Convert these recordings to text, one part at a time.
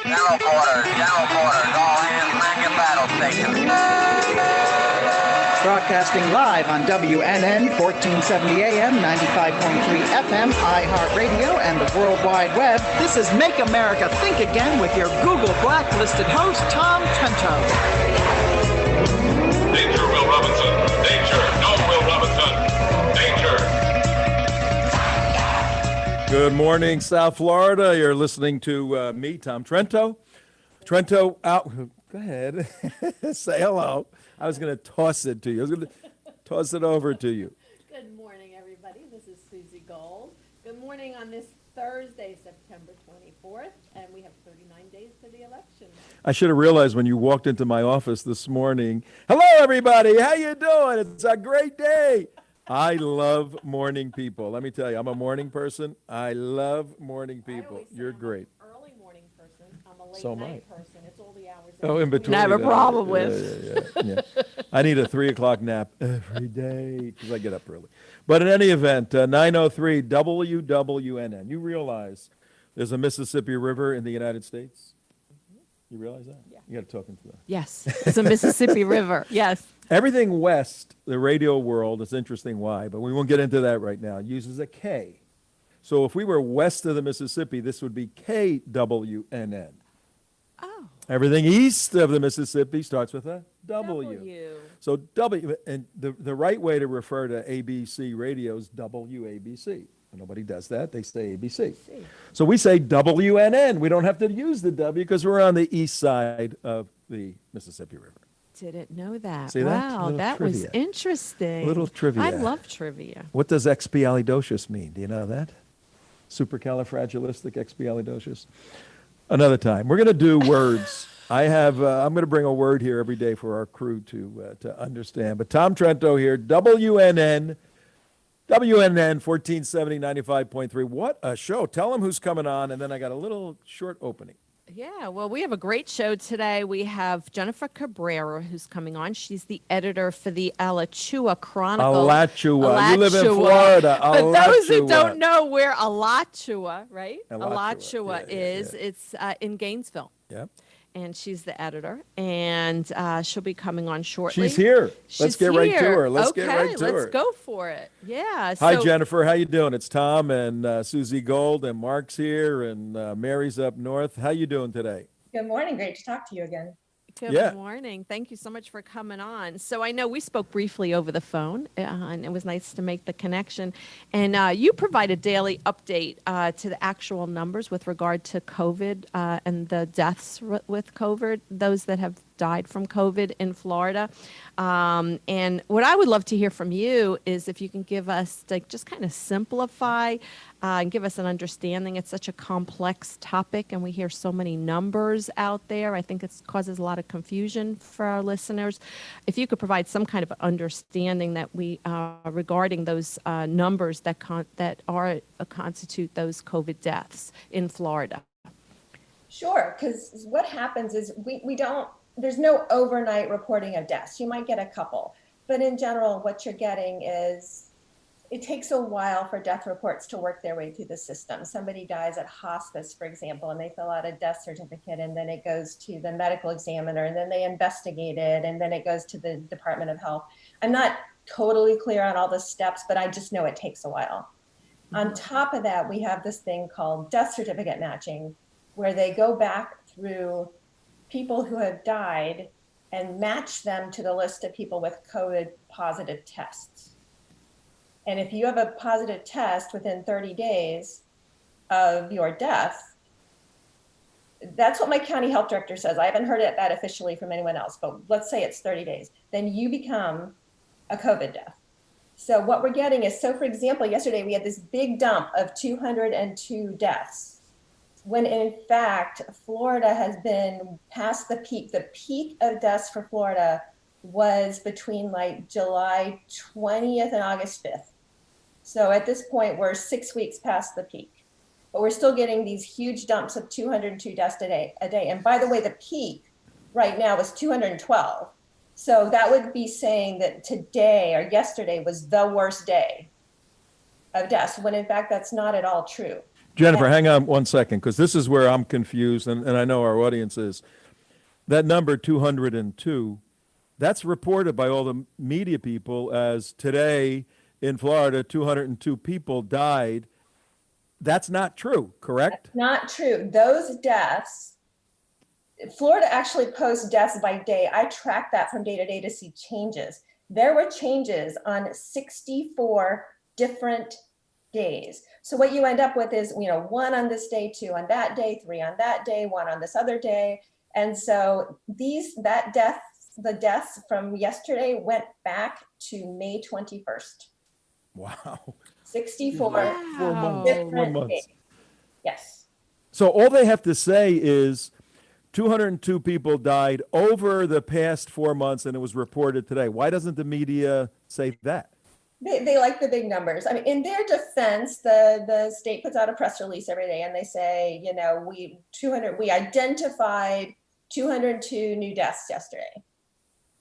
General quarters, all hands man at battle station. Broadcasting live on WNN 1470 AM, 95.3 FM, iHeartRadio, and the World Wide Web. This is Make America Think Again with your Google Blacklisted host, Tom Trento. Danger, Will Robinson. Danger. No, Will Robinson. Danger. Good morning, South Florida. You're listening to me, Tom Trento. Trento out. Go ahead. Say hello. I was going to toss it to you. I was going to toss it over to you. Good morning, everybody. This is Susie Gold. Good morning on this Thursday, September 24th, and we have 39 days to the election. I should have realized when you walked into my office this morning. Hello, everybody. How you doing? It's a great day. I love morning people. Let me tell you, I'm a morning person. I love morning people. You're great. Early morning person. I'm a late So am night I. person. It's all the hours. Oh, in between. I have a problem Yeah, with. yeah. I need a 3 o'clock nap every day because I get up early. But in any event, 903 WWNN. You realize there's a Mississippi River in the United States? You realize that? Yeah. You got to talk into that. Yes, it's a Mississippi River. Yes. Everything west, the radio world, it's interesting why, but we won't get into that right now, uses a K. So if we were west of the Mississippi, this would be KWNN. Oh. Everything east of the Mississippi starts with a W. W. So W, and the right way to refer to ABC radio is WABC. Nobody does that. They say ABC. So we say WNN. We don't have to use the W because we're on the east side of the Mississippi River. Didn't know that. See that? Wow, Little that was trivia. interesting. Little trivia. I love trivia. What does expialidocious mean? Do you know that? Supercalifragilisticexpialidocious. Another time. We're going to do words. I'm going to bring a word here every day for our crew to understand. But Tom Trento here, WNN 1470, 95.3. What a show. Tell them who's coming on, and then I got a little short opening. Yeah, well, we have a great show today. We have Jennifer Cabrera, who's coming on. She's the editor for the Alachua Chronicle. Alachua. You live in Florida. For those who Alachua. don't know where Alachua, right? Alachua, is, yeah. It's in Gainesville. Yep. And she's the editor, and she'll be coming on shortly. She's here. Let's get right to her. Let's go for it. Yeah. Hi, Jennifer. How you doing? It's Tom and Susie Gold, and Mark's here, and Mary's up north. How you doing today? Good morning. Great to talk to you again. Good morning. Thank you so much for coming on. So I know we spoke briefly over the phone, and it was nice to make the connection. And you provide a daily update to the actual numbers with regard to COVID and the deaths with COVID, those that have died from COVID in Florida. And what I would love to hear from you is if you can give us, like, just kind of simplify and give us an understanding. It's such a complex topic, and we hear so many numbers out there. I think it causes a lot of confusion for our listeners. If you could provide some kind of understanding that we regarding those numbers that constitute those COVID deaths in Florida. Sure, because what happens is we don't, there's no overnight reporting of deaths. You might get a couple, but in general, what you're getting is it takes a while for death reports to work their way through the system. Somebody dies at hospice, for example, and they fill out a death certificate, and then it goes to the medical examiner, and then they investigate it, and then it goes to the Department of Health. I'm not totally clear on all the steps, but I just know it takes a while. On top of that, we have this thing called death certificate matching, where they go back through people who have died and match them to the list of people with COVID positive tests. And if you have a positive test within 30 days of your death, that's what my county health director says. I haven't heard that officially from anyone else, but let's say it's 30 days. Then you become a COVID death. So what we're getting is, so for example, yesterday we had this big dump of 202 deaths, when in fact, Florida has been past the peak. The peak of deaths for Florida was between like July 20th and August 5th. So at this point, we're 6 weeks past the peak, but we're still getting these huge dumps of 202 deaths a day. And by the way, the peak right now is 212. So that would be saying that today or yesterday was the worst day of deaths, when in fact, that's not at all true. Jennifer, Yeah. hang on one second, because this is where I'm confused, and I know our audience is. That number 202, that's reported by all the media people as today in Florida, 202 people died. That's not true, correct? Not true. Those deaths, Florida actually posts deaths by day. I track that from day to day to see changes. There were changes on 64 different days. So what you end up with is, one on this day, two on that day, three on that day, one on this other day. And so the deaths from yesterday went back to May 21st. Wow. 64 4 months. different 4 months. days. Yes. So all they have to say is 202 people died over the past 4 months, and it was reported today. Why doesn't the media say that? They like the big numbers. I mean, in their defense, the state puts out a press release every day and they say, we identified 202 new deaths yesterday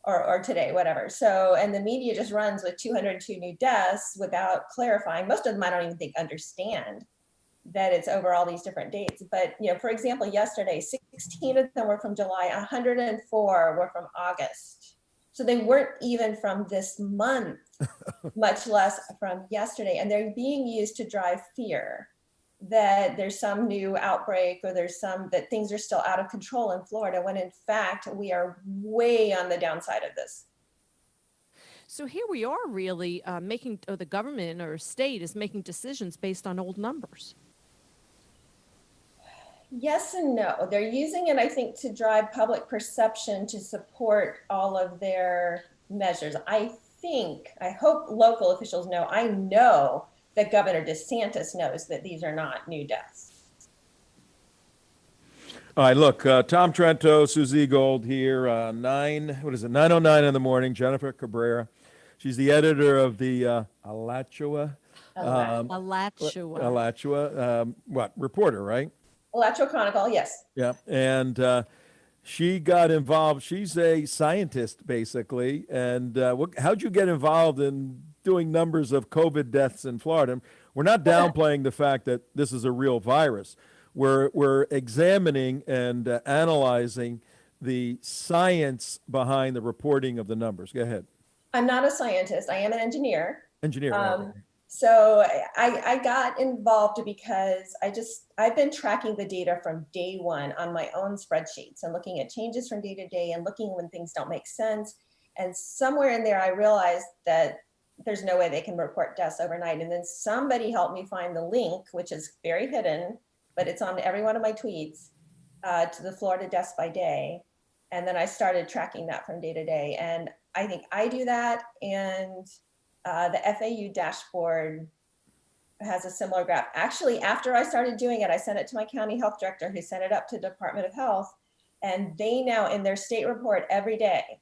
or today, whatever. So, and the media just runs with 202 new deaths without clarifying. Most of them I don't even think understand that it's over all these different dates. But, for example, yesterday, 16 of them were from July, 104 were from August. So they weren't even from this month, much less from yesterday. And they're being used to drive fear that there's some new outbreak or that things are still out of control in Florida, when in fact, we are way on the downside of this. So here we are really the government or state is making decisions based on old numbers. Yes and no. They're using it, I think, to drive public perception to support all of their measures. I hope local officials know, I know that Governor DeSantis knows that these are not new deaths. All right, look, Tom Trento, Susie Gold here, 9:09 in the morning, Jennifer Cabrera. She's the editor of the Alachua. Alachua. Reporter, right? Alachua Chronicle, yes. Yeah, and she got involved. She's a scientist, basically. And how'd you get involved in doing numbers of COVID deaths in Florida? We're not downplaying the fact that this is a real virus. We're examining and analyzing the science behind the reporting of the numbers. Go ahead. I'm not a scientist. I am an engineer. Engineer. So I got involved because I've been tracking the data from day one on my own spreadsheets and looking at changes from day to day and looking when things don't make sense. And somewhere in there, I realized that there's no way they can report deaths overnight. And then somebody helped me find the link, which is very hidden, but it's on every one of my tweets, to the Florida deaths by day. And then I started tracking that from day to day. And I think I do that. And the FAU dashboard has a similar graph. Actually, after I started doing it, I sent it to my county health director, who sent it up to Department of Health. And they now, in their state report every day,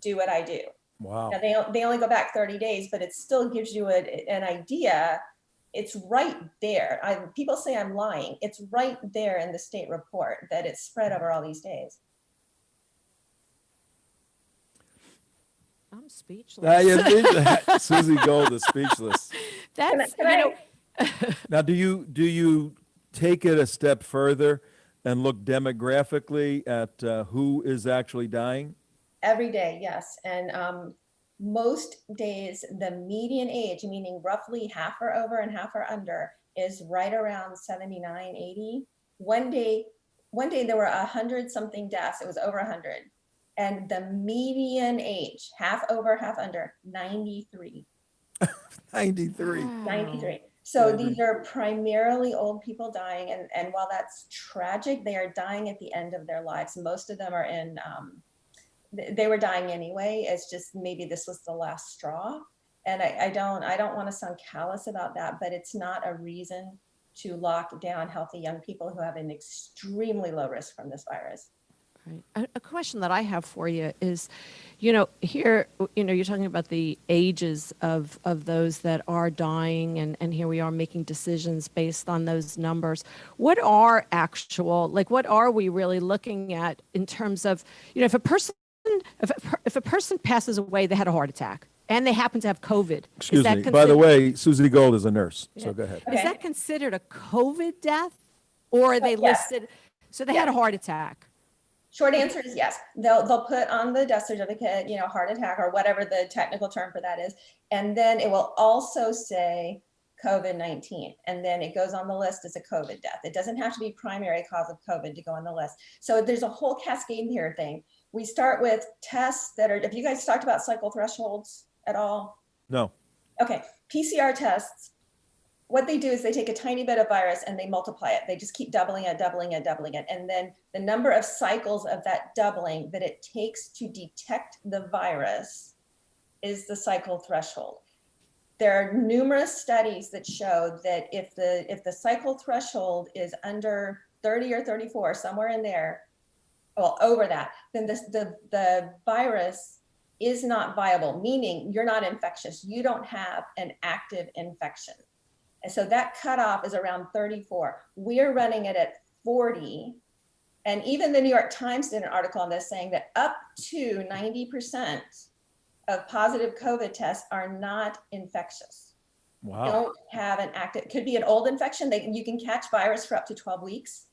do what I do. Wow. Now, they only go back 30 days, but it still gives you an idea. It's right there. People say I'm lying. It's right there in the state report that it's spread over all these days. I'm speechless. Susie Gold is speechless. That's, Now, do you take it a step further and look demographically at who is actually dying? Every day, yes. And most days, the median age, meaning roughly half are over and half are under, is right around 79, 80. One day there were 100 something deaths. It was over 100. And the median age, half over, half under, 93. 93. 93. So these are primarily old people dying. And while that's tragic, they are dying at the end of their lives. Most of them are they were dying anyway. It's just maybe this was the last straw. And I don't want to sound callous about that, but it's not a reason to lock down healthy young people who have an extremely low risk from this virus. Right. A question that I have for you is, here, you're talking about the ages of those that are dying, and here we are making decisions based on those numbers. What are what are we really looking at in terms of, if a person passes away, they had a heart attack, and they happen to have COVID. Excuse me. By the way, Susie Gold is a nurse, so go ahead. Is that considered a COVID death, or are they listed? So they had a heart attack. Short answer is yes. They'll put on the death certificate, heart attack or whatever the technical term for that is, and then it will also say COVID-19, and then it goes on the list as a COVID death. It doesn't have to be primary cause of COVID to go on the list. So there's a whole cascade here thing. We start with tests that are, have you guys talked about cycle thresholds at all? No. Okay, PCR tests, what they do is they take a tiny bit of virus and they multiply it. They just keep doubling it. And then the number of cycles of that doubling that it takes to detect the virus is the cycle threshold. There are numerous studies that show that if the cycle threshold is under 30 or 34, somewhere in there, well, over that, then the virus is not viable, meaning you're not infectious. You don't have an active infection. And so that cutoff is around 34. We're running it at 40. And even the New York Times did an article on this saying that up to 90% of positive COVID tests are not infectious. Wow. Don't have an active, could be an old infection. You can catch virus for up to 12 weeks.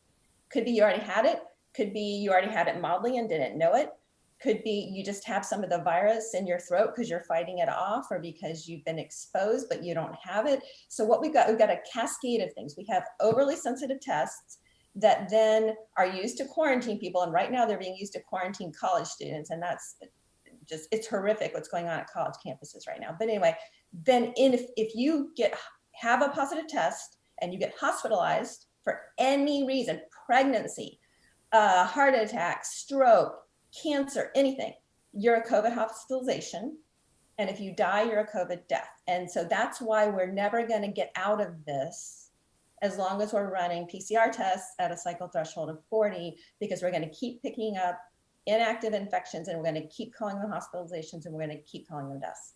Could be you already had it. Could be you already had it mildly and didn't know it. Could be you just have some of the virus in your throat because you're fighting it off or because you've been exposed, but you don't have it. So what we've got a cascade of things. We have overly sensitive tests that then are used to quarantine people. And right now they're being used to quarantine college students. And that's just, it's horrific what's going on at college campuses right now. But anyway, then if you have a positive test and you get hospitalized for any reason, pregnancy, heart attack, stroke, cancer, anything, you're a COVID hospitalization. And if you die, you're a COVID death. And so that's why we're never going to get out of this as long as we're running PCR tests at a cycle threshold of 40, because we're going to keep picking up inactive infections and we're going to keep calling them hospitalizations and we're going to keep calling them deaths.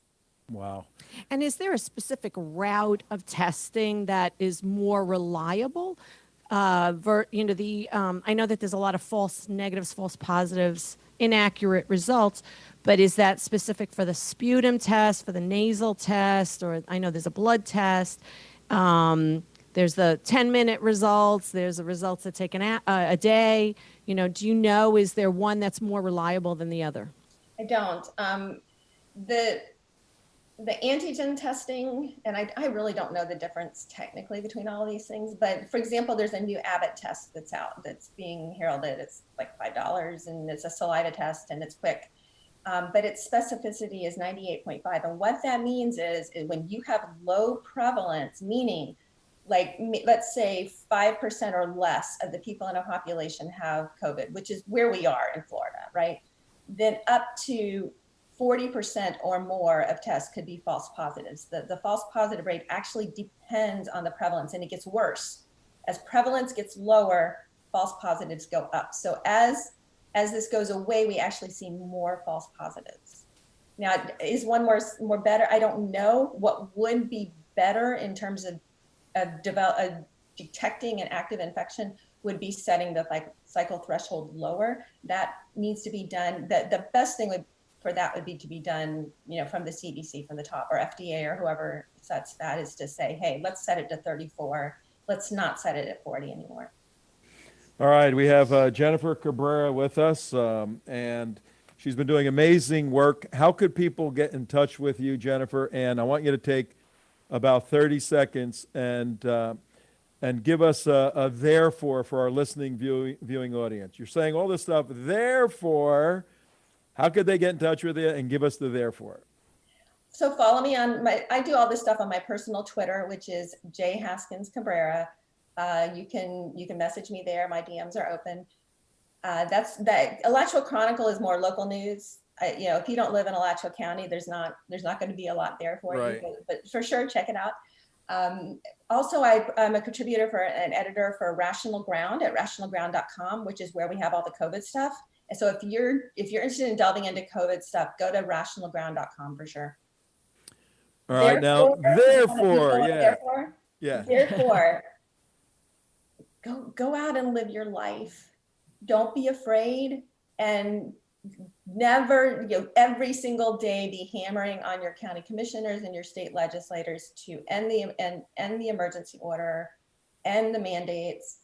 Wow. And is there a specific route of testing that is more reliable? I know that there's a lot of false negatives, false positives, inaccurate results, but is that specific for the sputum test, for the nasal test, or I know there's a blood test. There's the 10-minute results. There's the results that take a day. Do you know, is there one that's more reliable than the other? I don't. The antigen testing, and I really don't know the difference technically between all of these things, but for example, there's a new Abbott test that's out that's being heralded. It's like $5 and it's a saliva test and it's quick, but its specificity is 98.5. And what that means is when you have low prevalence, meaning like let's say 5% or less of the people in a population have COVID, which is where we are in Florida, right? Then up to 40% or more of tests could be false positives. The false positive rate actually depends on the prevalence, and it gets worse. As prevalence gets lower, false positives go up. So as this goes away, we actually see more false positives. Now, is one more better? I don't know. What would be better in terms of detecting an active infection would be setting the cycle threshold lower. That needs to be done. The best thing for that would be to be done, from the CDC, from the top, or FDA, or whoever sets that, is to say, hey, let's set it to 34. Let's not set it at 40 anymore. All right, we have Jennifer Cabrera with us, and she's been doing amazing work. How could people get in touch with you, Jennifer? And I want you to take about 30 seconds and give us a therefore for our listening, viewing audience. You're saying all this stuff, therefore. How could they get in touch with you and give us the therefore? So follow me on I do all this stuff on my personal Twitter, which is J Haskins Cabrera. You can message me there. My DMs are open. That Alachua Chronicle is more local news. If you don't live in Alachua County, there's not going to be a lot there for you, but for sure, check it out. Also, I'm a contributor for an editor for Rational Ground at rationalground.com, which is where we have all the COVID stuff. And so if you're interested in delving into COVID stuff, go to rationalground.com for sure. All right, therefore, go out and live your life. Don't be afraid, and never, every single day be hammering on your county commissioners and your state legislators to end the emergency order, end the mandates,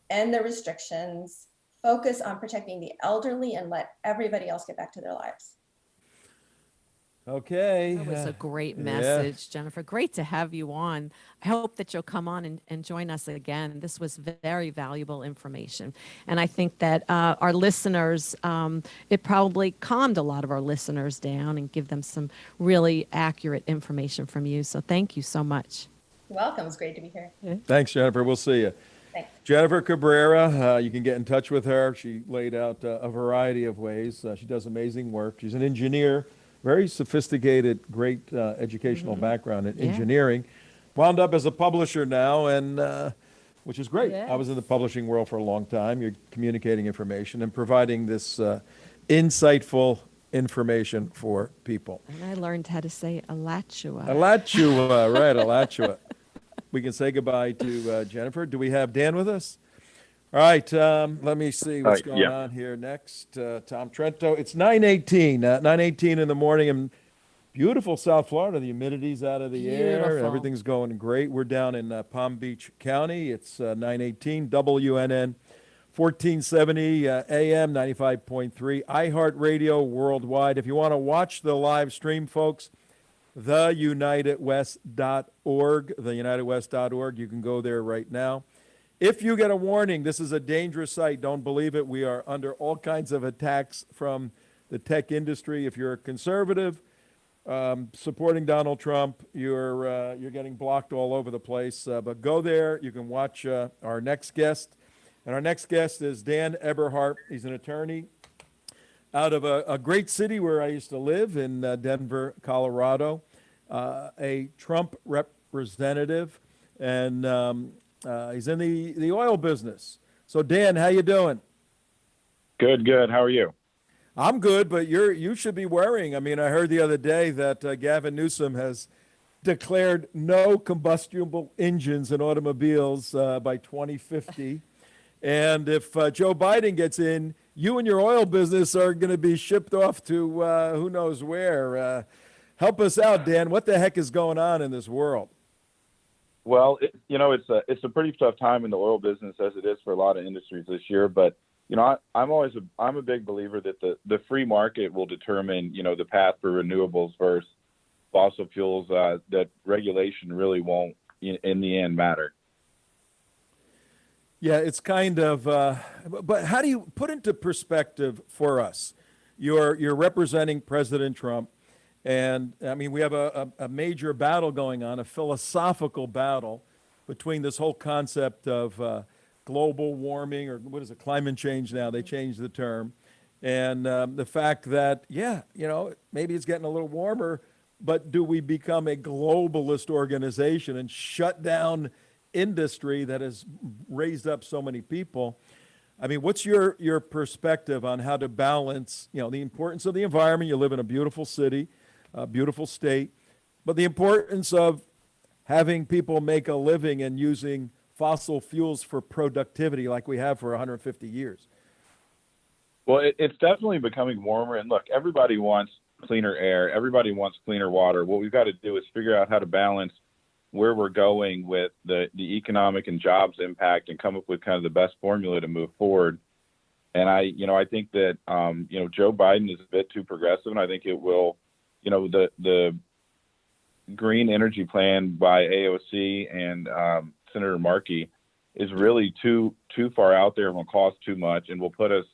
end the restrictions, focus on protecting the elderly, and let everybody else get back to their lives. Okay. That was a great Yeah. message, Jennifer. Great to have you on. I hope that you'll come on and join us again. This was very valuable information. And I think that our listeners, it probably calmed a lot of our listeners down and give them some really accurate information from you. So thank you so much. You're welcome. It's great to be here. Thanks, Jennifer. We'll see you. Thanks. Jennifer Cabrera, you can get in touch with her. She laid out a variety of ways. She does amazing work. She's an engineer, very sophisticated, great educational background in engineering. Wound up as a publisher now, and which is great. I was in the publishing world for a long time. You're communicating information and providing this insightful information for people. And I learned how to say Alachua. Alachua, right, Alachua. We can say goodbye to Jennifer. Do we have Dan with us? All right, let me see what's going on here next. Tom Trento. It's 9:18, 9:18 in the morning in beautiful South Florida. The humidity's out of the air. Beautiful. Everything's going great. We're down in Palm Beach County. It's 9:18, WNN, 1470 AM, 95.3, iHeartRadio worldwide. If you want to watch the live stream, folks, theunitedwest.org, theunitedwest.org. You can go there right now. If you get a warning, this is a dangerous site, don't believe it. We are under all kinds of attacks from the tech industry. If you're a conservative, supporting Donald Trump, you're getting blocked all over the place. But go there. You can watch our next guest. And our next guest is Dan Eberhardt. He's an attorney out of a great city where I used to live in Denver, Colorado, a Trump representative, and he's in the oil business. So Dan, how you doing? Good. How are you? I'm good, but you should be worrying. I mean, I heard the other day that Gavin Newsom has declared no combustible engines in automobiles by 2050. And if Joe Biden gets in, you and your oil business are going to be shipped off to who knows where. Help us out, Dan. What the heck is going on in this world? Well, it's a pretty tough time in the oil business, as it is for a lot of industries this year. But I'm a big believer that the free market will determine the path for renewables versus fossil fuels. That regulation really won't in the end matter. Yeah, it's kind of, but how do you put into perspective for us? You're representing President Trump, and I mean, we have a major battle going on, a philosophical battle between this whole concept of global warming, or what is it, climate change now, they changed the term, and the fact that, maybe it's getting a little warmer, but do we become a globalist organization and shut down industry that has raised up so many people? I mean, what's your perspective on how to balance, the importance of the environment? You live in a beautiful city, a beautiful state, but the importance of having people make a living and using fossil fuels for productivity like we have for 150 years. Well, it's definitely becoming warmer. And look, everybody wants cleaner air. Everybody wants cleaner water. What we've got to do is figure out how to balance where we're going with the economic and jobs impact and come up with kind of the best formula to move forward. And I think that, Joe Biden is a bit too progressive, and I think it will, the green energy plan by AOC and Senator Markey is really too far out there and will cost too much, and will put us,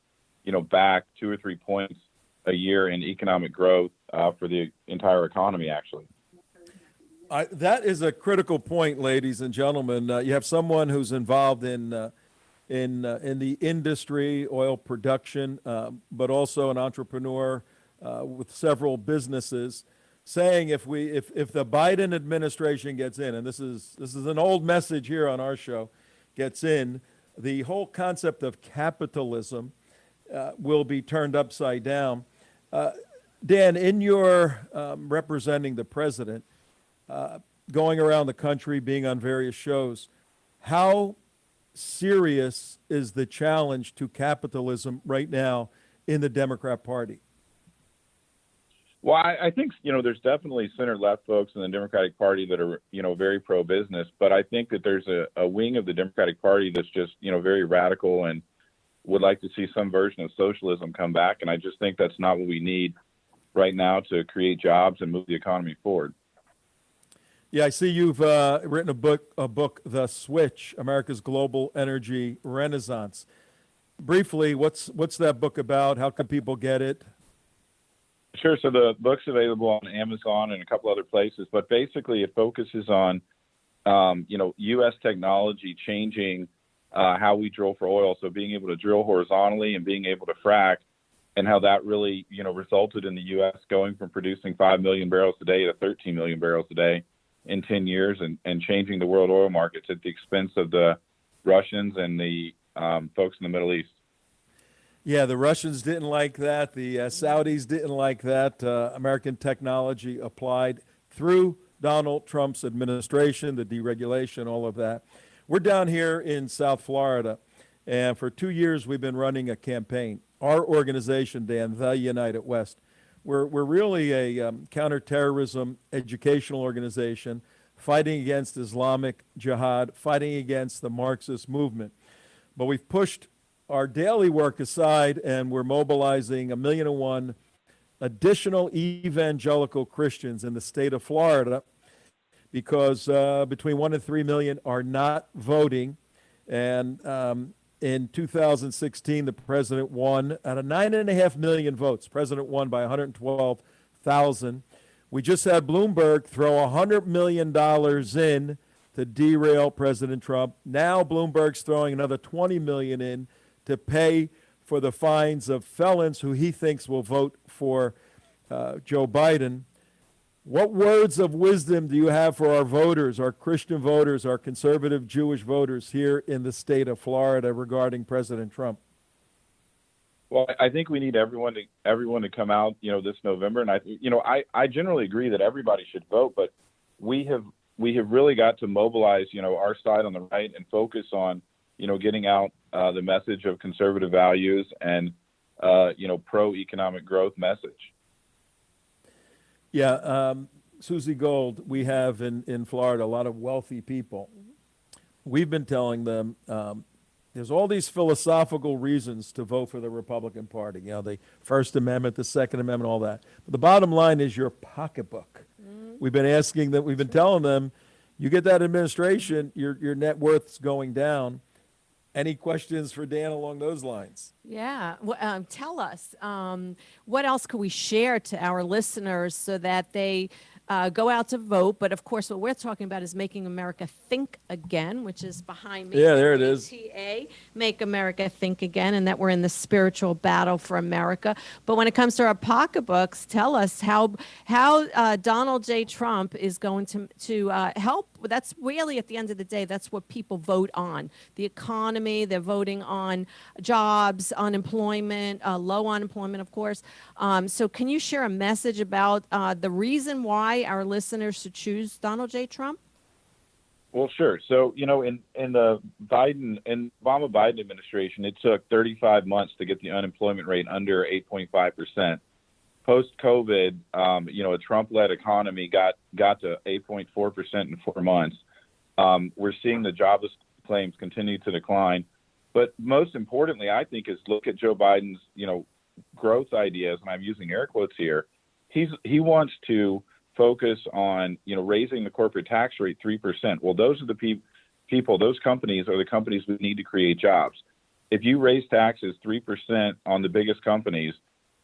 back 2 or 3 points a year in economic growth for the entire economy, actually. That is a critical point, ladies and gentlemen. You have someone who's involved in the industry, oil production, but also an entrepreneur with several businesses, saying if the Biden administration gets in, and this is an old message here on our show, gets in, the whole concept of capitalism will be turned upside down. Dan, in your representing the president, going around the country, being on various shows, how serious is the challenge to capitalism right now in the Democrat Party? Well, I think, there's definitely center-left folks in the Democratic Party that are, very pro-business, but I think that there's a wing of the Democratic Party that's just, very radical and would like to see some version of socialism come back. And I just think that's not what we need right now to create jobs and move the economy forward. Yeah, I see you've written a book, The Switch, America's Global Energy Renaissance. Briefly, what's that book about? How can people get it? Sure. So the book's available on Amazon and a couple other places, but basically it focuses on, U.S. technology changing how we drill for oil. So being able to drill horizontally and being able to frack, and how that really, resulted in the U.S. going from producing 5 million barrels a day to 13 million barrels a day in 10 years and changing the world oil markets at the expense of the Russians and the folks in the Middle East. Yeah, the Russians didn't like that. The Saudis didn't like that. American technology applied through Donald Trump's administration, the deregulation, all of that. We're down here in South Florida, and for 2 years we've been running a campaign. Our organization, Dan, the United West, we're really a counterterrorism educational organization fighting against Islamic jihad, fighting against the Marxist movement. But we've pushed our daily work aside, and we're mobilizing 1,000,001 additional evangelical Christians in the state of Florida, because between 1 and 3 million are not voting. And in 2016, the president won out of 9.5 million votes. President won by 112,000. We just had Bloomberg throw $100 million in to derail President Trump. Now Bloomberg's throwing another 20 million in to pay for the fines of felons who he thinks will vote for Joe Biden. What words of wisdom do you have for our voters, our Christian voters, our conservative Jewish voters here in the state of Florida regarding President Trump? Well, I think we need everyone to come out, this November. And I generally agree that everybody should vote, but we have really got to mobilize, our side on the right and focus on, getting out the message of conservative values and, pro-economic growth message. Yeah, Susie Gold, we have in Florida a lot of wealthy people. We've been telling them there's all these philosophical reasons to vote for the Republican Party. The First Amendment, the Second Amendment, all that. But the bottom line is your pocketbook. We've been telling them, you get that administration, your net worth's going down. Any questions for Dan along those lines? Yeah. Tell us, what else could we share to our listeners so that they go out to vote? But of course, what we're talking about is Making America Think Again, which is behind me. Yeah, there it is. MATA, Make America Think Again, and that we're in the spiritual battle for America. But when it comes to our pocketbooks, tell us how Donald J. Trump is going to help. That's really, at the end of the day, that's what people vote on. The economy, they're voting on jobs, unemployment, low unemployment, of course. So can you share a message about the reason why our listeners should choose Donald J. Trump? Well, sure. So, in the Obama-Biden administration, it took 35 months to get the unemployment rate under 8.5%. Post-COVID, a Trump-led economy got to 8.4% in 4 months. We're seeing the jobless claims continue to decline. But most importantly, I think, is look at Joe Biden's, growth ideas, and I'm using air quotes here. He wants to focus on, raising the corporate tax rate 3%. Well, those are the people, those companies are the companies that need to create jobs. If you raise taxes 3% on the biggest companies,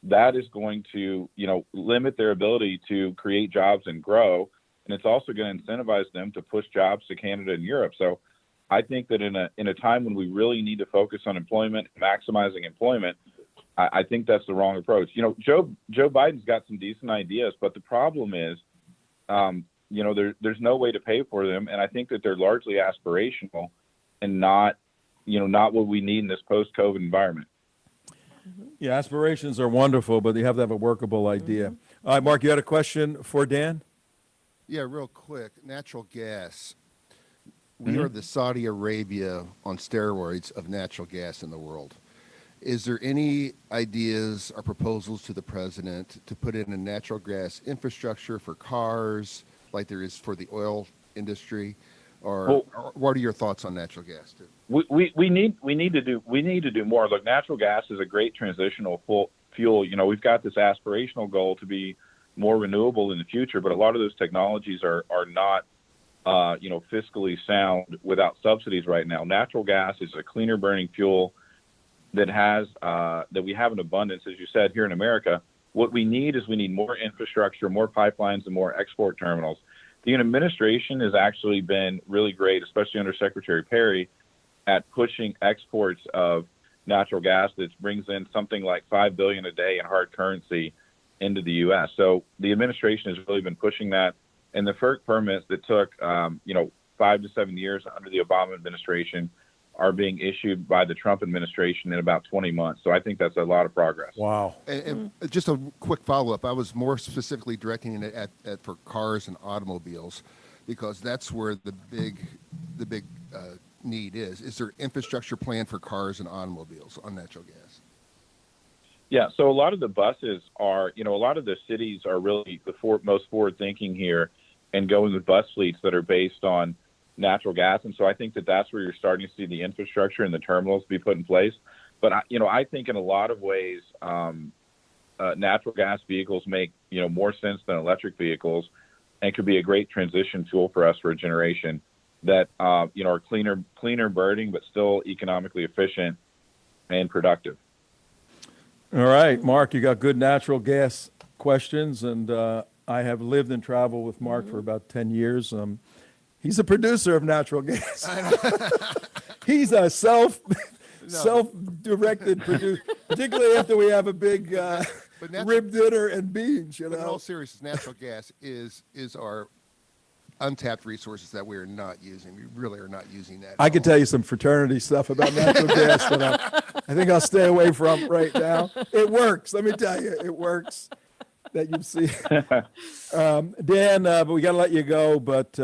that is going to, limit their ability to create jobs and grow. And it's also going to incentivize them to push jobs to Canada and Europe. So I think that in a time when we really need to focus on employment, maximizing employment, I think that's the wrong approach. Joe Biden's got some decent ideas, but the problem is, there's no way to pay for them. And I think that they're largely aspirational and not what we need in this post-COVID environment. Yeah, aspirations are wonderful, but you have to have a workable idea. All right, Mark, you had a question for Dan? Yeah, real quick. Natural gas. We are the Saudi Arabia on steroids of natural gas in the world. Is there any ideas or proposals to the president to put in a natural gas infrastructure for cars like there is for the oil industry? Or what are your thoughts on natural gas too? We need to do more. Look, natural gas is a great transitional fuel. You know, we've got this aspirational goal to be more renewable in the future, but a lot of those technologies are not fiscally sound without subsidies right now. Natural gas is a cleaner burning fuel that we have in abundance, as you said, here in America. What we need more infrastructure, more pipelines, and more export terminals. The administration has actually been really great, especially under Secretary Perry, at pushing exports of natural gas that brings in something like $5 billion a day in hard currency into the U.S. So the administration has really been pushing that. And the FERC permits that took 5 to 7 years under the Obama administration are being issued by the Trump administration in about 20 months. So I think that's a lot of progress. Wow. And just a quick follow-up. I was more specifically directing it at for cars and automobiles, because that's where the big need is. Is there infrastructure plan for cars and automobiles on natural gas? Yeah, so a lot of the buses are, a lot of the cities are really the most forward-thinking here and going with bus fleets that are based on natural gas. And so I think that's where you're starting to see the infrastructure and the terminals be put in place. But, I think in a lot of ways, natural gas vehicles make, more sense than electric vehicles and could be a great transition tool for us for a generation that, are cleaner burning, but still economically efficient and productive. All right, Mark, you got good natural gas questions, and I have lived and traveled with Mark for about 10 years. He's a producer of natural gas. He's a self-directed producer, particularly after we have a big rib dinner and beans. But in all seriousness, natural gas is our untapped resources that we are not using. We really are not using that. I could tell you some fraternity stuff about natural gas that I think I'll stay away from right now. It works. Let me tell you, it works. That you've seen. Dan, but we got to let you go. But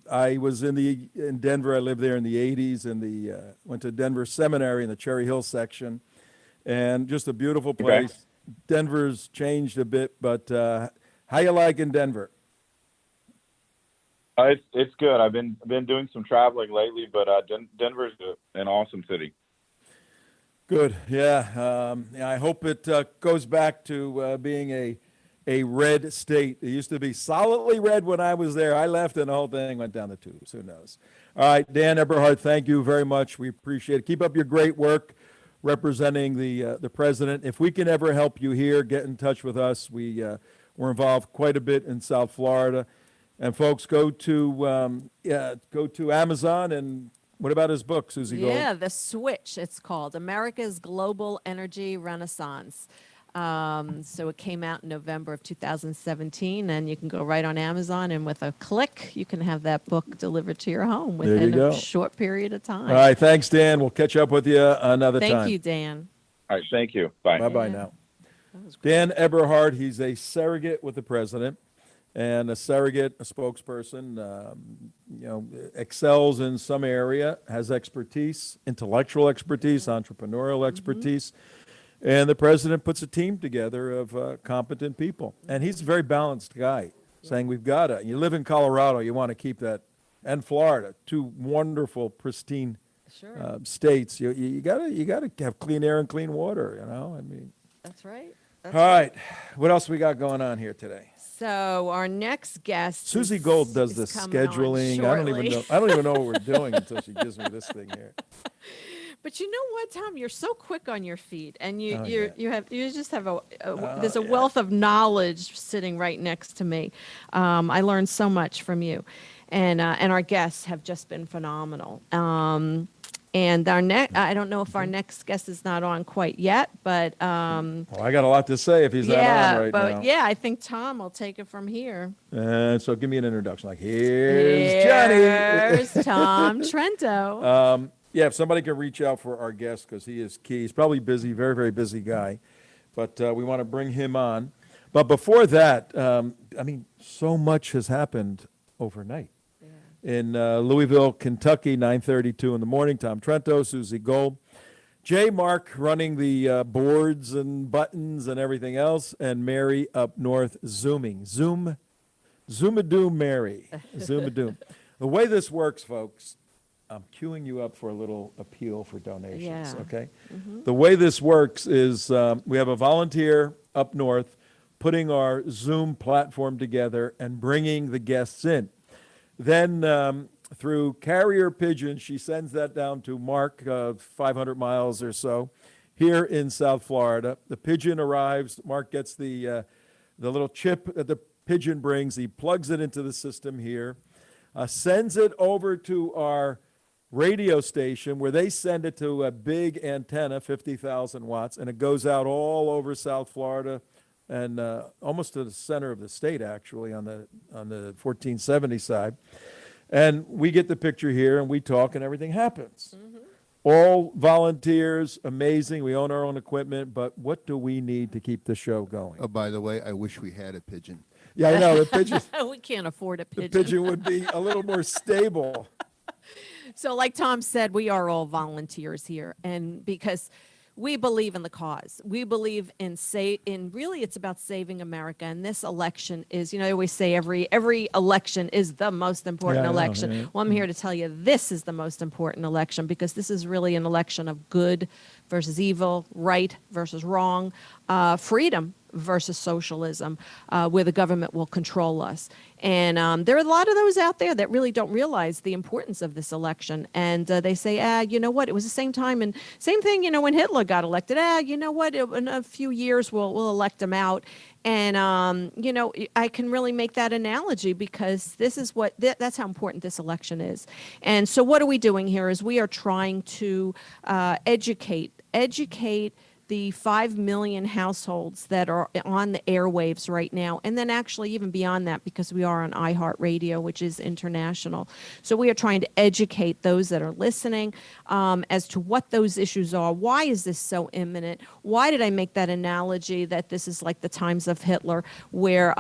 I was in Denver. I lived there in the 80s and went to Denver Seminary in the Cherry Hill section, and just a beautiful place. Okay. Denver's changed a bit, but how you like in Denver? It's good. I've been doing some traveling lately, but Denver's an awesome city. Good. Yeah. I hope it goes back to being a red state. It used to be solidly red when I was there. I left and the whole thing went down the tubes. Who knows? All right, Dan Eberhard, thank you very much. We appreciate it. Keep up your great work representing the president. If we can ever help you here, get in touch with us. We're involved quite a bit in South Florida. And folks, go to Amazon. And what about his book, Susie Gold? Yeah, The Switch, it's called, America's Global Energy Renaissance. So it came out in November of 2017, and you can go right on Amazon, and with a click, you can have that book delivered to your home within a short period of time. All right, thanks, Dan. We'll catch up with you another time. Thank you, Dan. All right, thank you. Bye. Bye-bye now. Dan Eberhard, he's a surrogate with the president. And a surrogate, a spokesperson, excels in some area, has expertise, intellectual expertise, entrepreneurial expertise. And the president puts a team together of competent people. And he's a very balanced guy, saying we've got to. You live in Colorado, you want to keep that, and Florida, two wonderful, pristine states. You got to have clean air and clean water. I mean. That's right. All right, what else we got going on here today? So our next guest, Susie Gold does the scheduling. I don't even know what we're doing until she gives me this thing here. But you know what, Tom? You're so quick on your feet, and you just have there's a wealth of knowledge sitting right next to me. I learned so much from you, and our guests have just been phenomenal. And I don't know if our next guest is not on quite yet, but well, I got a lot to say if he's not on right now. Yeah, I think Tom will take it from here. So give me an introduction. Like, here's Johnny. Here's Tom Trento. If somebody can reach out for our guest, because he is key. He's probably busy, very, very busy guy. But we want to bring him on. But before that, so much has happened overnight. In Louisville, Kentucky, 9:32 in the morning. Tom Trento, Susie Gold, Jay, Mark running the boards and buttons and everything else, and Mary up north zooming. Zoomadoom Mary. Zoomadoom. The way this works, folks, I'm queuing you up for a little appeal for donations, Yeah. okay? The way this works is we have a volunteer up north putting our Zoom platform together and bringing the guests in. Then through carrier pigeon, she sends that down to Mark, 500 miles or so, here in South Florida. The pigeon arrives. Mark gets the little chip that the pigeon brings. He plugs it into the system here, sends it over to our radio station where they send it to a big antenna, 50,000 watts, and it goes out all over South Florida and almost to the center of the state, actually, on the 1470 side. And we get the picture here, and we talk, and everything happens. All volunteers, amazing. We own our own equipment, but what do we need to keep the show going? Oh, by the way, I wish we had a pigeon. Yeah, I know, the pigeon, We can't afford a the pigeon. pigeon would be a little more stable. So like Tom said, we are all volunteers here, and because we believe in the cause. We believe in really it's about saving America, and this election is, they always say every election is the most important Yeah, I know, election. yeah. Well, I'm here to tell you this is the most important election because this is really an election of good versus evil, right versus wrong, freedom versus socialism, where the government will control us. And there are a lot of those out there that really don't realize the importance of this election. And they say, you know what, it was the same time and same thing, when Hitler got elected. You know what, in a few years we'll elect him out. And, I can really make that analogy because this is that's how important this election is. And so what are we doing here is we are trying to educate the 5 million households that are on the airwaves right now, and then actually even beyond that because we are on iHeartRadio, which is international. So we are trying to educate those that are listening as to what those issues are. Why is this so imminent? Why did I make that analogy that this is like the times of Hitler where,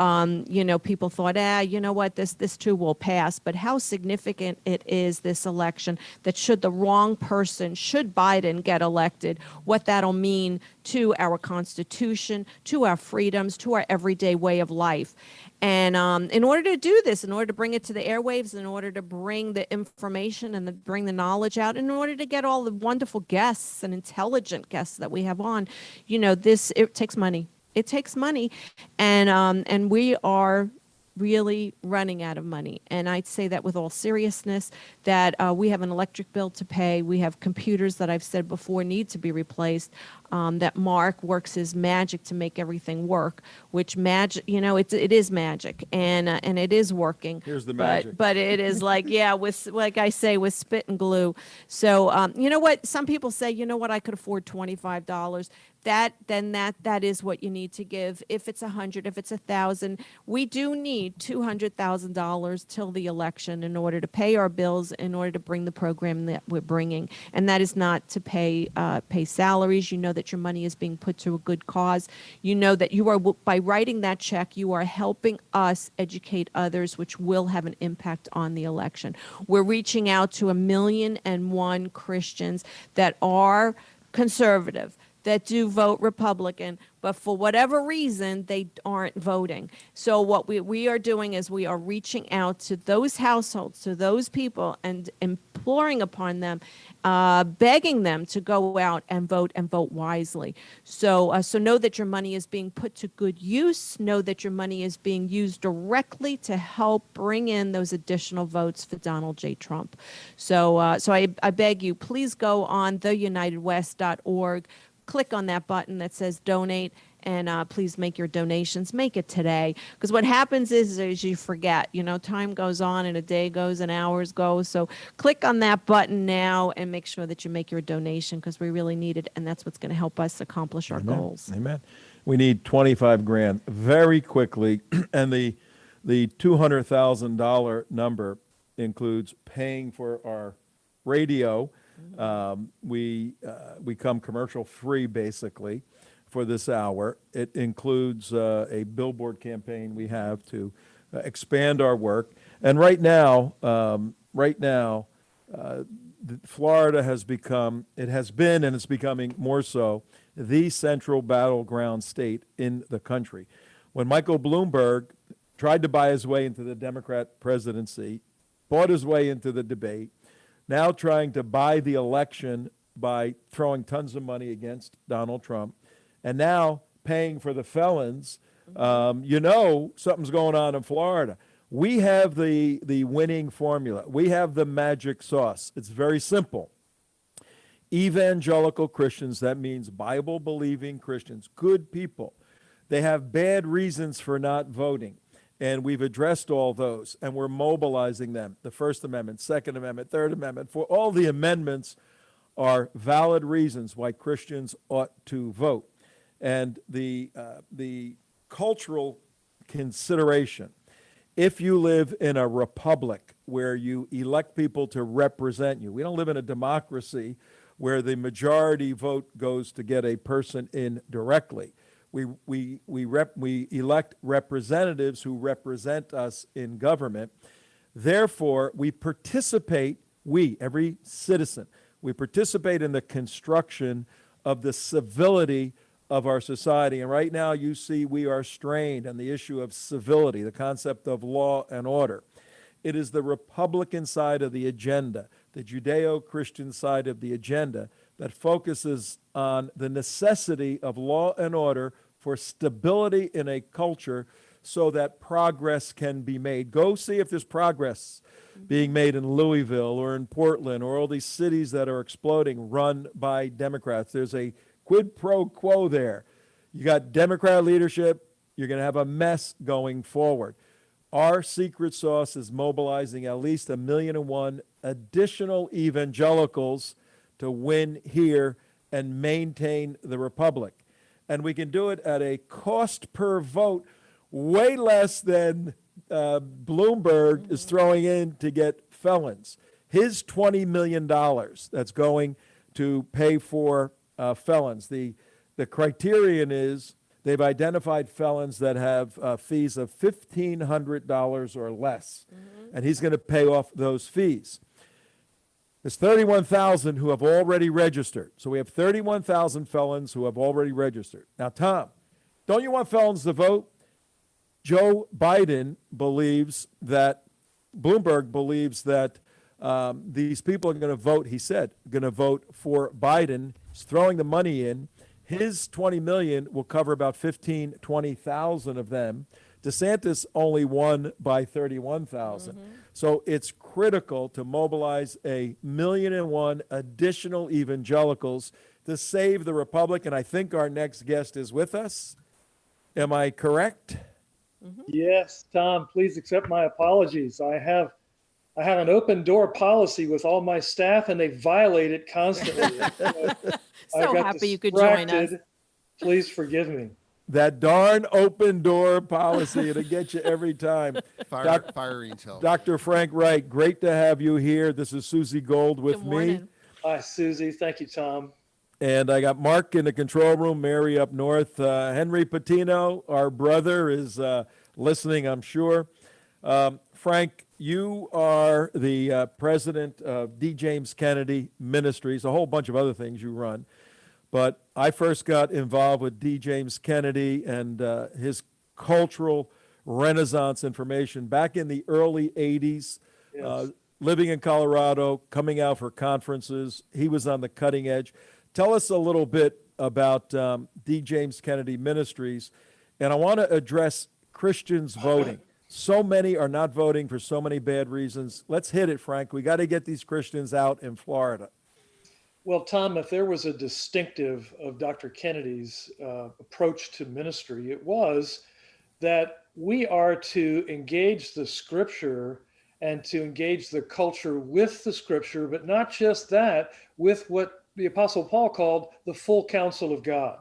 people thought, you know what, this too will pass. But how significant it is, this election, that should the wrong person, should Biden get elected, what that'll mean to our Constitution, to our freedoms, to our everyday way of life. And in order to do this, in order to bring it to the airwaves, in order to bring the information and bring the knowledge out, in order to get all the wonderful guests and intelligent guests that we have on, it takes money. It takes money. And we are really running out of money. And I'd say that with all seriousness, that we have an electric bill to pay. We have computers that I've said before need to be replaced. That Mark works his magic to make everything work, which magic, it is magic, and it is working. Here's the magic. But it is like I say, with spit and glue. So you know what? Some people say, you know what? I could afford $25. That is what you need to give. If it's $100, if it's $1,000, we do need $200,000 till the election in order to pay our bills, in order to bring the program that we're bringing, and that is not to pay salaries. That your money is being put to a good cause. That you are, by writing that check, you are helping us educate others, which will have an impact on the election. We're reaching out to 1,000,001 Christians that are conservative, that do vote Republican, but for whatever reason, they aren't voting. So what we are doing is we are reaching out to those households, to those people, and imploring upon them, begging them to go out and vote wisely. So know that your money is being put to good use. Know that your money is being used directly to help bring in those additional votes for Donald J. Trump. So I beg you, please go on theunitedwest.org. Click on that button that says donate, and please make your donations. Make it today, because what happens is you forget. Time goes on, and a day goes, and hours go. So click on that button now and make sure that you make your donation, because we really need it, and that's what's going to help us accomplish our goals. Amen. We need 25 grand very quickly, and the $200,000 number includes paying for our radio. We come commercial free basically for this hour. It includes a billboard campaign we have to Florida has become, it has been, and it's becoming more so, the central battleground state in the country. When Michael Bloomberg tried to buy his way into the Democrat presidency, bought his way into the debate, now trying to buy the election by throwing tons of money against Donald Trump, and now paying for the felons, something's going on in Florida. We have the winning formula. We have the magic sauce. It's very simple. Evangelical Christians, that means Bible-believing Christians, good people. They have bad reasons for not voting, and we've addressed all those, and we're mobilizing them. The First Amendment, Second Amendment, Third Amendment, for all the amendments are valid reasons why Christians ought to vote. And the cultural consideration, if you live in a republic where you elect people to represent you, we don't live in a democracy where the majority vote goes to get a person in directly. We elect representatives who represent us in government. Therefore, we participate, every citizen, we participate in the construction of the civility of our society. And right now you see we are strained on the issue of civility, the concept of law and order. It is the Republican side of the agenda, the Judeo-Christian side of the agenda, that focuses on the necessity of law and order for stability in a culture so that progress can be made. Go see if there's progress being made in Louisville or in Portland or all these cities that are exploding run by Democrats. There's a quid pro quo there. You got Democrat leadership, you're going to have a mess going forward. Our secret sauce is mobilizing at least 1,000,001 additional evangelicals to win here and maintain the republic. And we can do it at a cost per vote way less than Bloomberg is throwing in to get felons. His $20 million that's going to pay for felons. The criterion is they've identified felons that have fees of $1,500 or less, and he's going to pay off those fees. There's 31,000 who have already registered. So we have 31,000 felons who have already registered. Now, Tom, don't you want felons to vote? Joe Biden believes that, Bloomberg believes that these people are going to vote, he said, going to vote for Biden. He's throwing the money in. His 20 million will cover about 20,000 of them. DeSantis only won by 31,000. So it's critical to mobilize 1,000,001 additional evangelicals to save the republic. And I think our next guest is with us. Am I correct? Yes, Tom, please accept my apologies. I have an open door policy with all my staff, and they violate it constantly. So happy you could join us. Please forgive me. That darn open door policy, it'll get you every time. Fire intel. Dr. Frank Wright, great to have you here. This is Susie Gold with Good me. morning. Hi, Susie. Thank you, Tom. And I got Mark in the control room, Mary up north. Henry Patino, our brother, is listening, I'm sure. Frank, you are the president of D. James Kennedy Ministries, a whole bunch of other things you run. But I first got involved with D. James Kennedy and his cultural renaissance information back in the early 80s, Yes. living in Colorado, coming out for conferences. He was on the cutting edge. Tell us a little bit about D. James Kennedy Ministries. And I want to address Christians voting. So many are not voting for so many bad reasons. Let's hit it, Frank. We got to get these Christians out in Florida. Well, Tom, if there was a distinctive of Dr. Kennedy's approach to ministry, it was that we are to engage the scripture and to engage the culture with the scripture, but not just that, with what the Apostle Paul called the full counsel of God.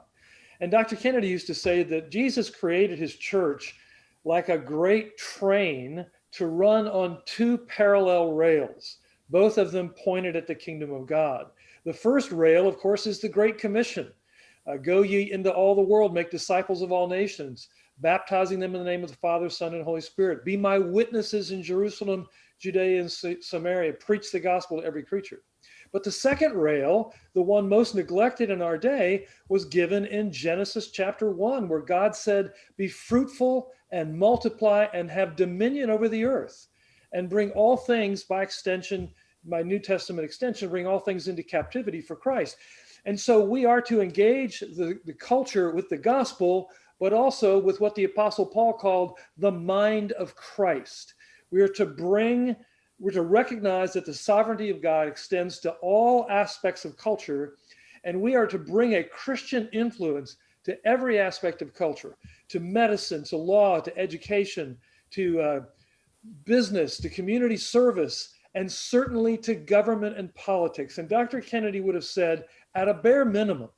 And Dr. Kennedy used to say that Jesus created his church like a great train to run on two parallel rails, both of them pointed at the kingdom of God. The first rail, of course, is the Great Commission. Go ye into all the world, make disciples of all nations, baptizing them in the name of the Father, Son, and Holy Spirit. Be my witnesses in Jerusalem, Judea, and Samaria. Preach the gospel to every creature. But the second rail, the one most neglected in our day, was given in Genesis chapter 1, where God said, be fruitful and multiply and have dominion over the earth, and bring all things, by extension, by New Testament extension, bring all things into captivity for Christ. And so we are to engage the culture with the gospel, but also with what the Apostle Paul called the mind of Christ. We're to recognize that the sovereignty of God extends to all aspects of culture, and we are to bring a Christian influence to every aspect of culture, to medicine, to law, to education, to business, to community service, and certainly to government and politics. And Dr. Kennedy would have said, at a bare minimum,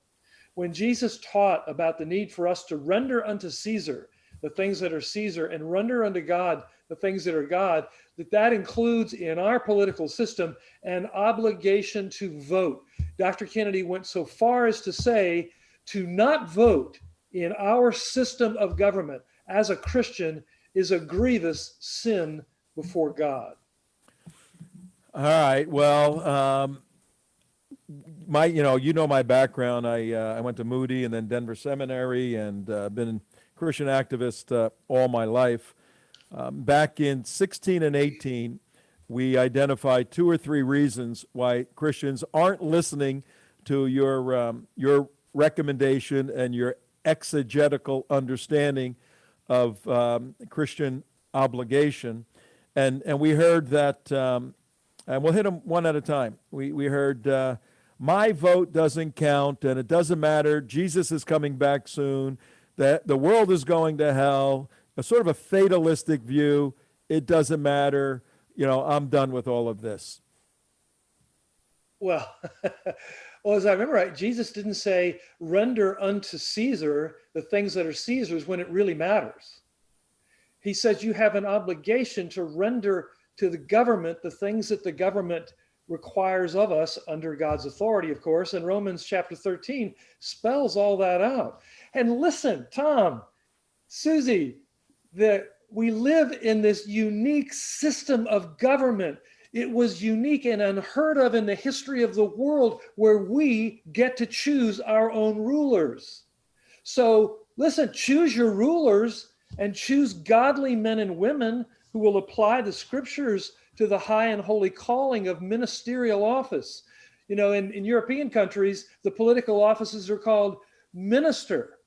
when Jesus taught about the need for us to render unto Caesar the things that are Caesar and render unto God the things that are God, that includes in our political system an obligation to vote. Dr. Kennedy went so far as to say to not vote in our system of government as a Christian is a grievous sin before God. All right. Well, my background. I went to Moody and then Denver Seminary, and been a Christian activist all my life. Back in 16 and 18, we identified 2 or 3 reasons why Christians aren't listening to your recommendation and your exegetical understanding of Christian obligation, and we heard that, and we'll hit them one at a time. We heard my vote doesn't count, and it doesn't matter. Jesus is coming back soon. That the world is going to hell. A sort of a fatalistic view. It doesn't matter. I'm done with all of this. Well, as I remember right, Jesus didn't say, render unto Caesar the things that are Caesar's when it really matters. He says you have an obligation to render to the government the things that the government requires of us under God's authority, of course. And Romans chapter 13 spells all that out. And listen, Tom, Susie, we live in this unique system of government. It was unique and unheard of in the history of the world, where we get to choose our own rulers. So listen, choose your rulers and choose godly men and women who will apply the scriptures to the high and holy calling of ministerial office. In European countries, the political offices are called minister.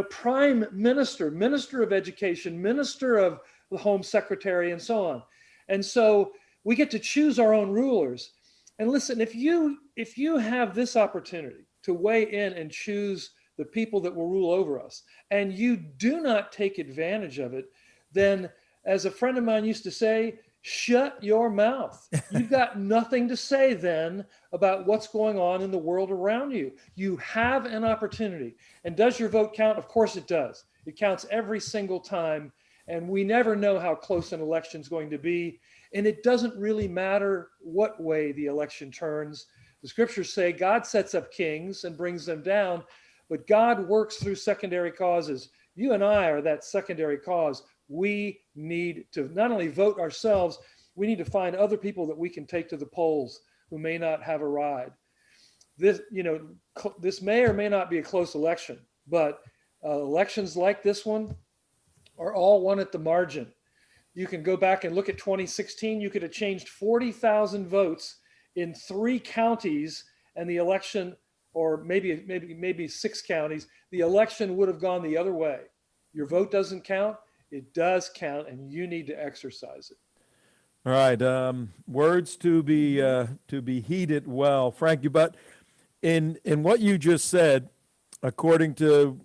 Prime minister, minister of education, minister of the home secretary, and so on. And so we get to choose our own rulers. And listen, if you have this opportunity to weigh in and choose the people that will rule over us, and you do not take advantage of it, then, as a friend of mine used to say, shut your mouth. You've got nothing to say then about what's going on in the world around you. You have an opportunity. And does your vote count? Of course it does. It counts every single time. And we never know how close an election is going to be. And it doesn't really matter what way the election turns. The scriptures say God sets up kings and brings them down, but God works through secondary causes. You and I are that secondary cause. We need to not only vote ourselves, we need to find other people that we can take to the polls who may not have a ride. This may or may not be a close election, but elections like this one are all won at the margin. You can go back and look at 2016. You could have changed 40,000 votes in 3 counties, and the election, or maybe 6 counties, the election would have gone the other way. Your vote doesn't count. It does count, and you need to exercise it. All right, words to be heeded well, Frankie. But in what you just said, according to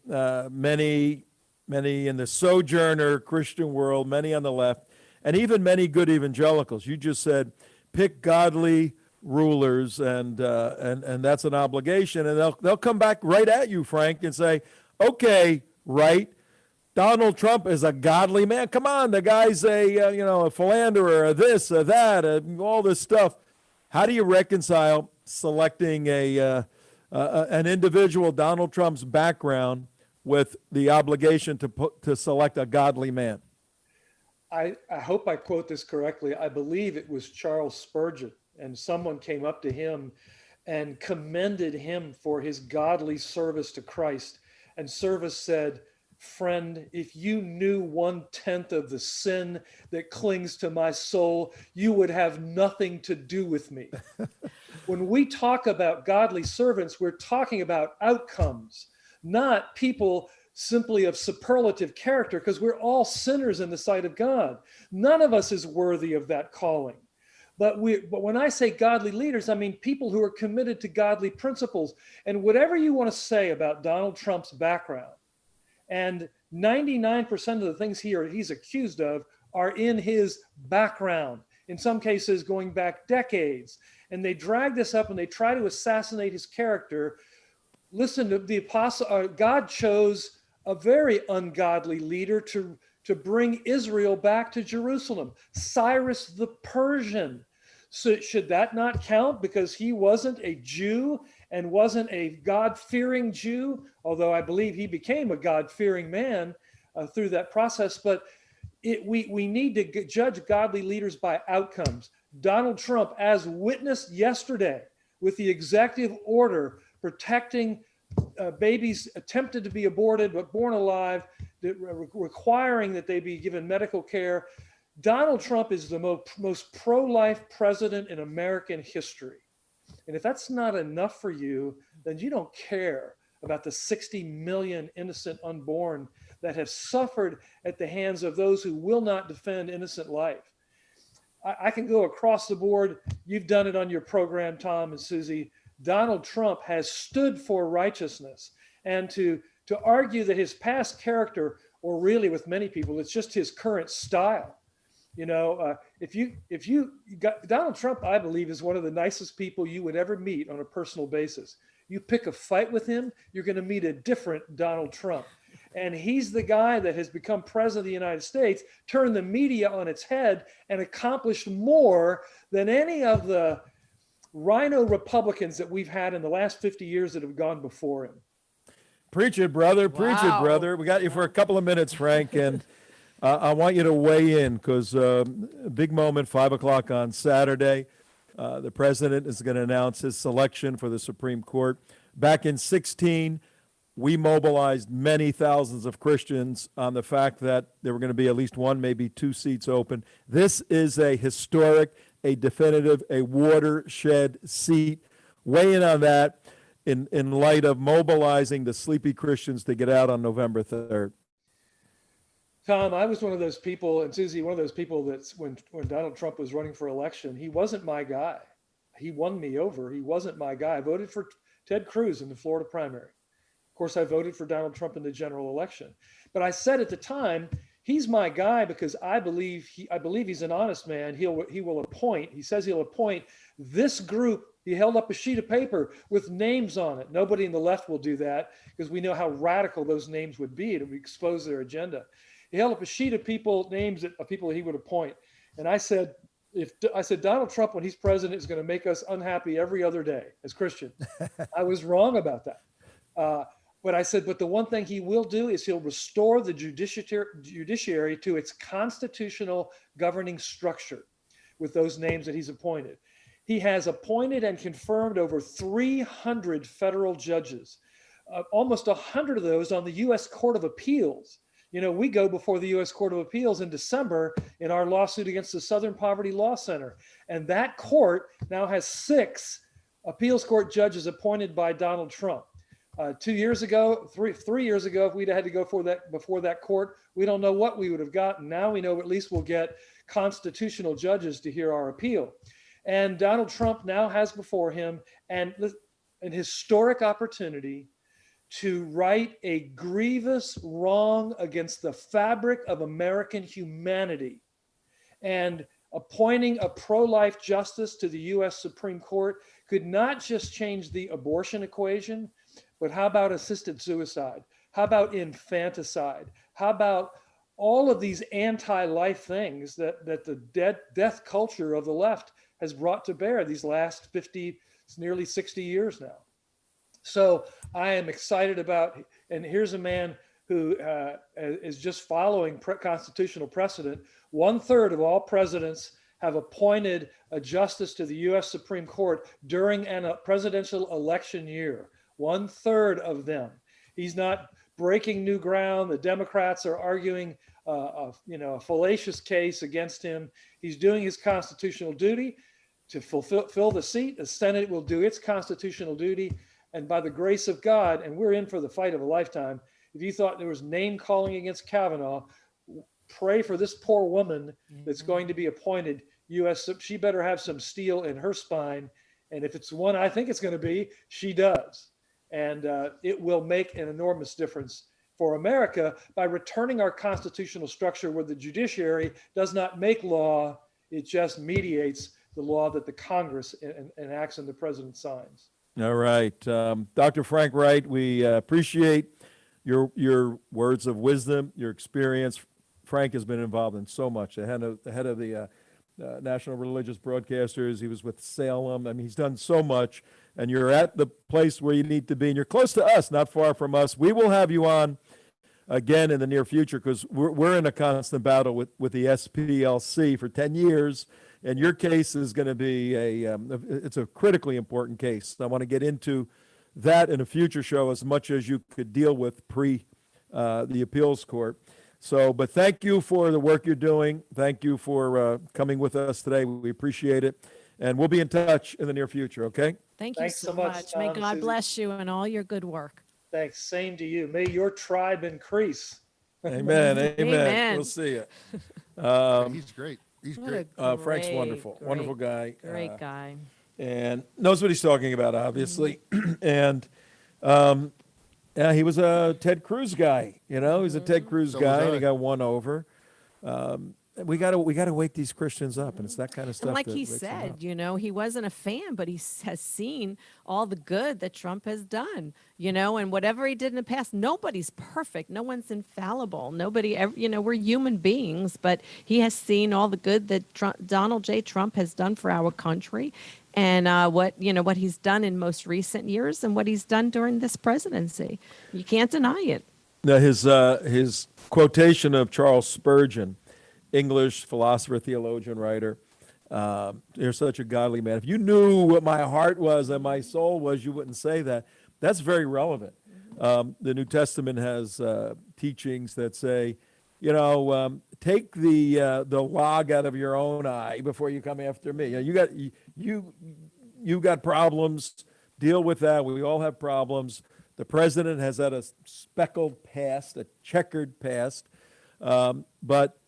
many in the sojourner Christian world, many on the left, and even many good evangelicals, you just said pick godly rulers, and that's an obligation, and they'll come back right at you, Frank, and say, okay, right. Donald Trump is a godly man. Come on, the guy's a philanderer, or this, or that, all this stuff. How do you reconcile selecting an individual, Donald Trump's background, with the obligation to select a godly man? I hope I quote this correctly. I believe it was Charles Spurgeon, and someone came up to him and commended him for his godly service to Christ. And Service said, "Friend, if you knew 1/10 of the sin that clings to my soul, you would have nothing to do with me." When we talk about godly servants, we're talking about outcomes, not people simply of superlative character, because we're all sinners in the sight of God. None of us is worthy of that calling. But when I say godly leaders, I mean people who are committed to godly principles. And whatever you want to say about Donald Trump's background, and 99% of the things he's accused of are in his background, in some cases going back decades. And they drag this up and they try to assassinate his character. Listen, to the apostle, God chose a very ungodly leader to bring Israel back to Jerusalem, Cyrus the Persian. So should that not count because he wasn't a Jew and wasn't a God-fearing Jew, although I believe he became a God-fearing man through that process. But we need to judge godly leaders by outcomes. Donald Trump, as witnessed yesterday with the executive order protecting babies attempted to be aborted but born alive, requiring that they be given medical care. Donald Trump is the most pro-life president in American history. And if that's not enough for you, then you don't care about the 60 million innocent unborn that have suffered at the hands of those who will not defend innocent life. I can go across the board. You've done it on your program, Tom and Susie. Donald Trump has stood for righteousness, and to argue that his past character, or really with many people, it's just his current style. You know, if you got Donald Trump, I believe, is one of the nicest people you would ever meet on a personal basis. You pick a fight with him, you're going to meet a different Donald Trump. And he's the guy that has become president of the United States, turned the media on its head, and accomplished more than any of the rhino Republicans that we've had in the last 50 years that have gone before him. Preach it, brother. Preach it, brother. We got you for a couple of minutes, Frank, and I want you to weigh in because big moment, 5 o'clock on Saturday. The president is going to announce his selection for the Supreme Court. Back in 2016, we mobilized many thousands of Christians on the fact that there were going to be at least one, maybe two seats open. This is a historic, a definitive, a watershed seat. Weigh in on that in light of mobilizing the sleepy Christians to get out on November 3rd. Tom, I was one of those people, and Susie, one of those people that's when Donald Trump was running for election, he wasn't my guy. He won me over. He wasn't my guy. I voted for Ted Cruz in the Florida primary. Of course, I voted for Donald Trump in the general election. But I said at the time, he's my guy because I believe he's an honest man. He will appoint. He says he'll appoint this group. He held up a sheet of paper with names on it. Nobody in the left will do that because we know how radical those names would be. It would expose their agenda. He held up a sheet of names of people that he would appoint. And I said, Donald Trump, when he's president, is going to make us unhappy every other day as Christians. I was wrong about that. But I said, but the one thing he will do is he'll restore the judiciary to its constitutional governing structure with those names that he's appointed. He has appointed and confirmed over 300 federal judges, almost 100 of those on the U.S. Court of Appeals. You know, we go before the U.S. Court of Appeals in December in our lawsuit against the Southern Poverty Law Center. And that court now has 6 appeals court judges appointed by Donald Trump. 2 years ago, 3 years ago, if we'd had to go before that court, we don't know what we would have gotten. Now we know at least we'll get constitutional judges to hear our appeal. And Donald Trump now has before him an historic opportunity to right a grievous wrong against the fabric of American humanity. And appointing a pro-life justice to the U.S. Supreme Court could not just change the abortion equation, but how about assisted suicide? How about infanticide? How about all of these anti-life things that the death culture of the left has brought to bear these last 50, nearly 60 years now? So I am excited about, and here's a man who is just following constitutional precedent. 1/3 of all presidents have appointed a justice to the U.S. Supreme Court during a presidential election year. 1/3 of them. He's not breaking new ground. The Democrats are arguing a fallacious case against him. He's doing his constitutional duty to fulfill the seat. The Senate will do its constitutional duty. And by the grace of God, and we're in for the fight of a lifetime, if you thought there was name calling against Kavanaugh, pray for this poor woman that's going to be appointed U.S. She better have some steel in her spine. And if it's the one I think it's going to be, she does. And it will make an enormous difference for America by returning our constitutional structure where the judiciary does not make law, it just mediates the law that the Congress enacts and the president signs. All right. Dr. Frank Wright, we appreciate your words of wisdom, your experience. Frank has been involved in so much. The head of the National Religious Broadcasters. He was with Salem. I mean, he's done so much. And you're at the place where you need to be. And you're close to us, not far from us. We will have you on again in the near future because we're in a constant battle with the SPLC for 10 years. And your case is going to be it's a critically important case. I want to get into that in a future show as much as you could deal with the appeals court. So, but thank you for the work you're doing. Thank you for coming with us today. We appreciate it. And we'll be in touch in the near future, okay? Thank you Thanks so so much, much. Tom May and God Susie. bless you and all your good work. Thanks. Same to you. May your tribe increase. Amen. Amen. Amen. We'll see you. He's great. He's What great. Frank's great, wonderful. great, Wonderful guy. Great guy. And knows what he's talking about, obviously. And yeah, he was a Ted Cruz guy. You know, he's a Ted Cruz So guy, was and I. he got won over. We gotta wake these Christians up, and it's that kind of stuff. And like that he wakes them up. said, you know, he wasn't a fan, but he has seen all the good that Trump has done, you know, and whatever he did in the past, nobody's perfect. No one's infallible. Nobody, you know, we're human beings, but he has seen all the good that Donald J. Trump has done for our country and what he's done in most recent years and what he's done during this presidency. You can't deny it. Now, his quotation of Charles Spurgeon, English philosopher, theologian, writer. You're such a godly man. If you knew what my heart was and my soul was, you wouldn't say that. That's very relevant. The New Testament has teachings that say, you know, take the log out of your own eye before you come after me. You got problems. Deal with that. We all have problems. The president has had a speckled past, a checkered past, but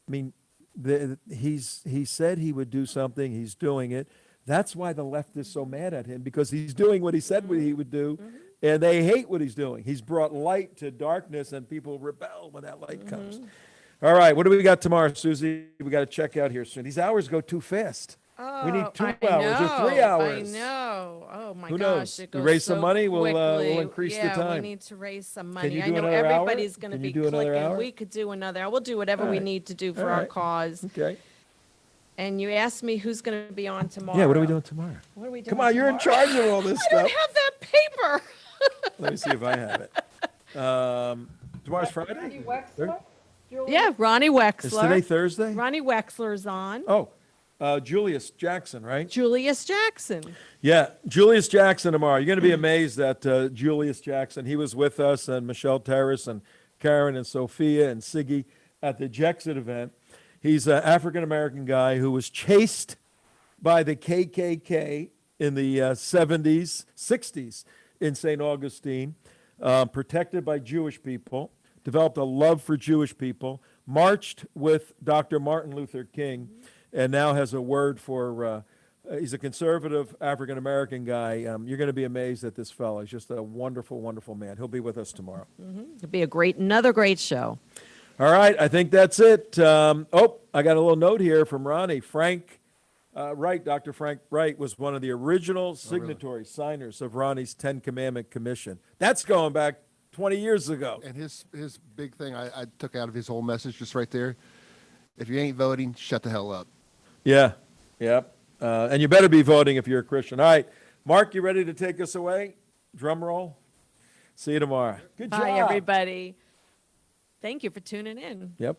I mean, he said he would do something. He's doing it. That's why the left is so mad at him, because he's doing what he said what he would do, and they hate what he's doing. He's brought light to darkness, and people rebel when that light comes. All right, what do we got tomorrow, Susie? We got to check out here soon. These hours go too fast. We need 2 hours or 3 hours. I know. Oh my Who gosh, knows? it We goes raise so some money, we'll quickly. increase the Yeah, time. we need to raise some money. you I do know another hour? everybody's going to Can be you do another clicking. hour? We could do another. We'll do whatever All we right. need to do for All our right. cause. Okay. And you asked me who's going to be on tomorrow. Yeah, what are we doing tomorrow? What are we doing? Come on, you're in tomorrow? charge of all this I don't stuff. have that paper. Let me see if I have it. Tomorrow's Friday? Yeah, Ronnie Wexler. Is today Thursday? Ronnie Wexler's on. Oh, Julius Jackson, right? Julius Jackson. Yeah, Julius Jackson tomorrow. You're going to be amazed at Julius Jackson. He was with us and Michelle Terrace and Karen and Sophia and Siggy at the Jexit event. He's an African-American guy who was chased by the KKK in the 70s, 60s in St. Augustine, protected by Jewish people, developed a love for Jewish people, marched with Dr. Martin Luther King, and now has a word for, he's a conservative African-American guy. You're going to be amazed at this fellow. He's just a wonderful, wonderful man. He'll be with us tomorrow. It'll be another great show. All right, I think that's it. I got a little note here from Ronnie. Frank Wright, Dr. Frank Wright, was one of the original signatory signers of Ronnie's 10 Commandment Commission. That's going back 20 years ago. And his big thing I took out of his whole message just right there, if you ain't voting, shut the hell up. Yeah, yep. And you better be voting if you're a Christian. All right, Mark, you ready to take us away? Drum roll. See you tomorrow. Good job. Bye, everybody. Thank you for tuning in. Yep.